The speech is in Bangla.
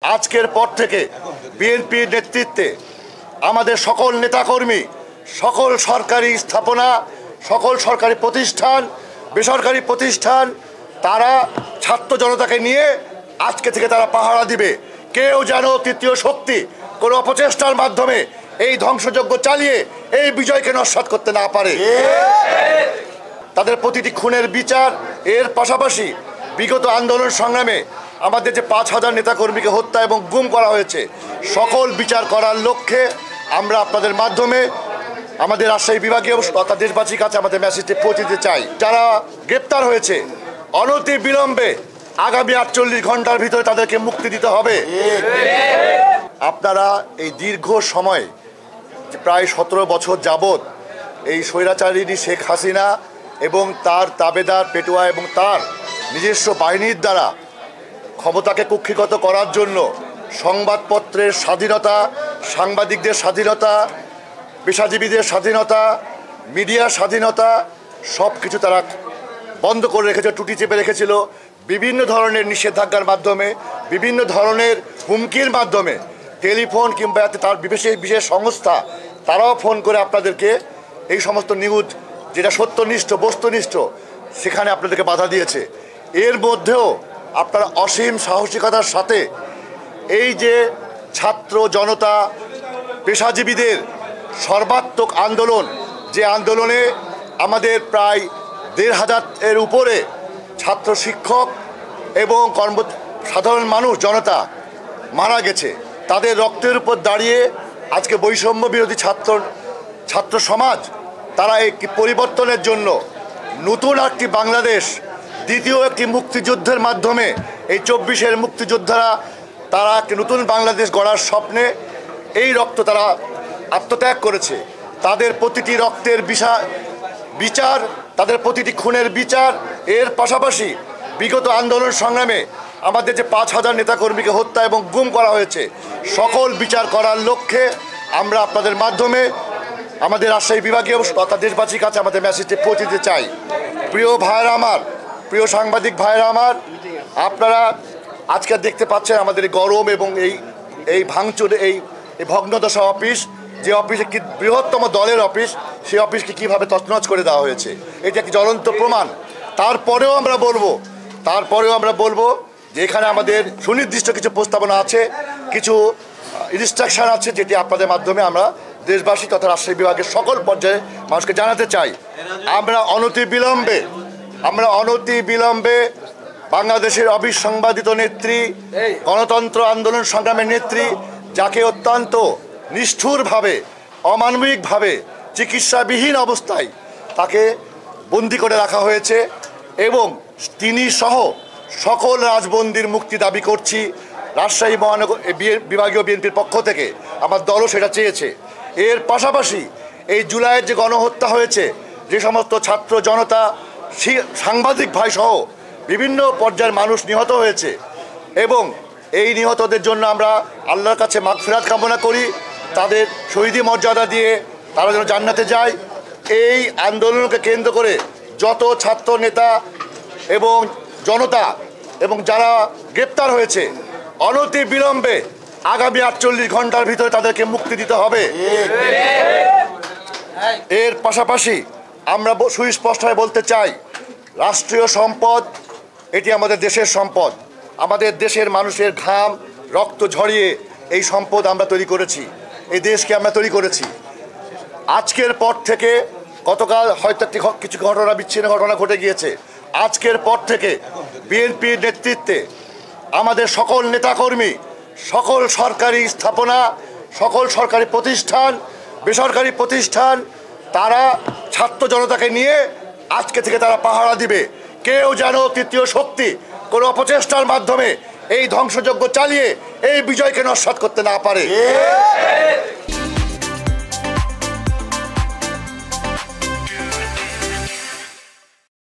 আজকের পর থেকে বিএনপির নেতৃত্বে আমাদের সকল নেতাকর্মী, সকল সরকারি স্থাপনা, সকল সরকারি প্রতিষ্ঠান, বেসরকারি প্রতিষ্ঠান তারা ছাত্র জনতাকে নিয়ে আজকে থেকে তারা পাহারা দিবে। কেউ যেন তৃতীয় শক্তি কোনো অপচেষ্টার মাধ্যমে এই ধ্বংসযজ্ঞ চালিয়ে এই বিজয়কে নস্যাৎ করতে না পারে। তাদের প্রতিটি খুনের বিচার, এর পাশাপাশি বিগত আন্দোলন সংগ্রামে আমাদের যে ৫,০০০ নেতাকর্মীকে হত্যা এবং গুম করা হয়েছে, সকল বিচার করার লক্ষ্যে আমরা আপনাদের মাধ্যমে আমাদের রাজশাহী বিভাগীয় তথা দেশবাসীর কাছে আমাদের মেসেজটি পৌঁছে দিতে চাই। যারা গ্রেপ্তার হয়েছে অনতি বিলম্বে আগামী ৪৮ ঘন্টার ভিতরে তাদেরকে মুক্তি দিতে হবে। আপনারা এই দীর্ঘ সময় প্রায় ১৭ বছর যাবৎ এই স্বৈরাচারিণী শেখ হাসিনা এবং তার তাবেদার পেটুয়া এবং তার নিজস্ব বাহিনীর দ্বারা ক্ষমতাকে কুক্ষিগত করার জন্য সংবাদপত্রের স্বাধীনতা, সাংবাদিকদের স্বাধীনতা, পেশাজীবীদের স্বাধীনতা, মিডিয়ার স্বাধীনতা সব কিছু তারা বন্ধ করে রেখেছিল, টুটি চেপে রেখেছিল। বিভিন্ন ধরনের নিষেধাজ্ঞার মাধ্যমে, বিভিন্ন ধরনের হুমকির মাধ্যমে, টেলিফোন কিংবা তার বিশেষ সংস্থা তারাও ফোন করে আপনাদেরকে এই সমস্ত নিউজ যেটা সত্যনিষ্ঠ বস্তুনিষ্ঠ সেখানে আপনাদেরকে বাধা দিয়েছে। এর মধ্যেও আপনারা অসীম সাহসিকতার সাথে এই যে ছাত্র জনতা, পেশাজীবীদের সর্বাত্মক আন্দোলন, যে আন্দোলনে আমাদের প্রায় ১৫০০-এর উপরে ছাত্র শিক্ষক এবং সাধারণ মানুষ জনতা মারা গেছে, তাদের রক্তের উপর দাঁড়িয়ে আজকে বৈষম্য বিরোধী ছাত্র সমাজ তারা একটি পরিবর্তনের জন্য নতুন একটি বাংলাদেশ, দ্বিতীয় একটি মুক্তিযুদ্ধের মাধ্যমে এই ২৪-এর মুক্তিযোদ্ধারা তারা একটি নতুন বাংলাদেশ গড়ার স্বপ্নে এই রক্ত তারা আত্মত্যাগ করেছে। তাদের প্রতিটি রক্তের বিচার, তাদের প্রতিটি খুনের বিচার, এর পাশাপাশি বিগত আন্দোলন সংগ্রামে আমাদের যে ৫,০০০ নেতাকর্মীকে হত্যা এবং গুম করা হয়েছে, সকল বিচার করার লক্ষ্যে আমরা আপনাদের মাধ্যমে আমাদের রাজশাহী বিভাগীয় তথা দেশবাসীর কাছে আমাদের মেসেজটি পৌঁছে দিতে চাই। প্রিয় ভাইয়েরা আমার, প্রিয় সাংবাদিক ভাইয়েরা আমার, আপনারা আজকে দেখতে পাচ্ছেন আমাদের গরম এবং এই ভাঙচুর, এই ভগ্নদশা অফিস, যে অফিসে কি বৃহত্তম দলের অফিস, সেই অফিসকে কীভাবে তছনছ করে দেওয়া হয়েছে, এটি একটি জ্বলন্ত প্রমাণ। তারপরেও আমরা বলবো যে এখানে আমাদের সুনির্দিষ্ট কিছু প্রস্তাবনা আছে, কিছু ইনস্ট্রাকশন আছে, যেটি আপনাদের মাধ্যমে আমরা দেশবাসী তথা রাজশাহী বিভাগের সকল পর্যায়ে মানুষকে জানাতে চাই। আমরা অনতি বিলম্বে বাংলাদেশের অবিসংবাদিত নেত্রী, গণতন্ত্র আন্দোলন সংগ্রামের নেত্রী, যাকে অত্যন্ত নিষ্ঠুরভাবে, অমানবিকভাবে চিকিৎসাবিহীন অবস্থায় তাকে বন্দি করে রাখা হয়েছে এবং তিনি সহ সকল রাজবন্দির মুক্তি দাবি করছি। রাজশাহী মহানগর বিভাগীয় বিএনপির পক্ষ থেকে আমার দলও সেটা চেয়েছে। এর পাশাপাশি এই জুলাইয়ের যে গণহত্যা হয়েছে, যে সমস্ত ছাত্র জনতা, সাংবাদিক ভাই সহ বিভিন্ন পর্যায়ের মানুষ নিহত হয়েছে এবং এই নিহতদের জন্য আমরা আল্লাহর কাছে মাগফিরাত কামনা করি। তাদের শহীদি মর্যাদা দিয়ে তারা যেন জান্নাতে যায়। এই আন্দোলনকে কেন্দ্র করে যত ছাত্র নেতা এবং জনতা এবং যারা গ্রেপ্তার হয়েছে অনতি বিলম্বে আগামী ৪৮ ঘন্টার ভিতরে তাদেরকে মুক্তি দিতে হবে। এর পাশাপাশি আমরা সুস্পষ্টভাবে বলতে চাই, রাষ্ট্রীয় সম্পদ এটি আমাদের দেশের সম্পদ। আমাদের দেশের মানুষের ঘাম রক্ত ঝরিয়ে এই সম্পদ আমরা তৈরি করেছি, এই দেশকে আমরা তৈরি করেছি। আজকের পর থেকে, গতকাল হয়তো কিছু বিচ্ছিন্ন ঘটনা ঘটে গিয়েছে, আজকের পর থেকে বিএনপির নেতৃত্বে আমাদের সকল নেতাকর্মী, সকল সরকারি স্থাপনা, সকল সরকারি প্রতিষ্ঠান, বেসরকারি প্রতিষ্ঠান তারা ছাত্র জনতাকে নিয়ে আজকে থেকে তারা পাহারা দিবে। কেউ যেন তৃতীয় শক্তি কোনো অপচেষ্টার মাধ্যমে এই ধ্বংসযজ্ঞ চালিয়ে এই বিজয়কে নস্যাৎ করতে না পারে।